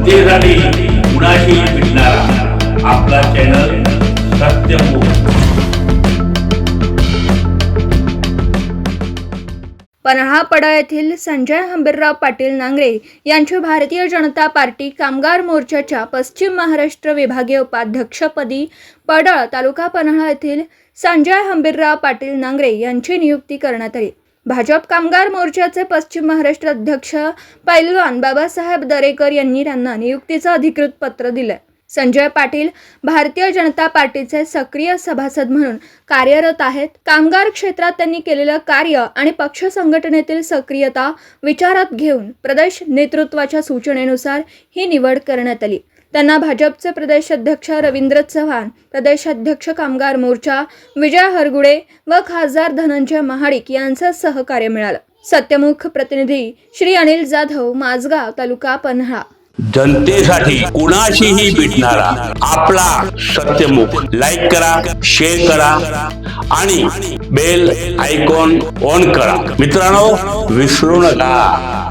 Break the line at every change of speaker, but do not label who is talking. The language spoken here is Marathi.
जनतेसाठी कुणाशी भेटणारा आपला चॅनल सत्यमुख।
पन्हाळापाडा येथील संजय हंबीरराव पाटील नांगरे यांची भारतीय जनता पार्टी कामगार मोर्चाच्या पश्चिम महाराष्ट्र विभागीय उपाध्यक्षपदी पडळ तालुका पन्हाळा येथील संजय हंबीरराव पाटील नांगरे यांची नियुक्ती करण्यात आली। भाजप कामगार मोर्चाचे पश्चिम महाराष्ट्र अध्यक्ष पैलवान बाबासाहेब दरेकर यांनी त्यांना नियुक्तीचं अधिकृत पत्र दिलं। संजय पाटील भारतीय जनता पार्टीचे सक्रिय सभासद म्हणून कार्यरत आहेत। कामगार क्षेत्रात त्यांनी केलेलं कार्य आणि पक्ष संघटनेतील सक्रियता विचारात घेऊन प्रदेश नेतृत्वाच्या सूचनेनुसार ही निवड करण्यात आली। त्यांना भाजपचे प्रदेश अध्यक्ष रवींद्र चव्हाण, प्रदेश अध्यक्ष कामगार मोर्चा विजय हरगुडे व खासदार धनंजय महाडिक यांचं सहकार्य मिळालं। सत्यमुख प्रतिनिधी श्री अनिल जाधव, माझगाव तालुका पन्हाळा।
जनतेसाठी कुणाशीही भेटणारा आपला सत्यमुख। लाईक करा, शेअर करा आणि बेल आयकॉन ऑन करा। मित्रांनो, विसरू नका।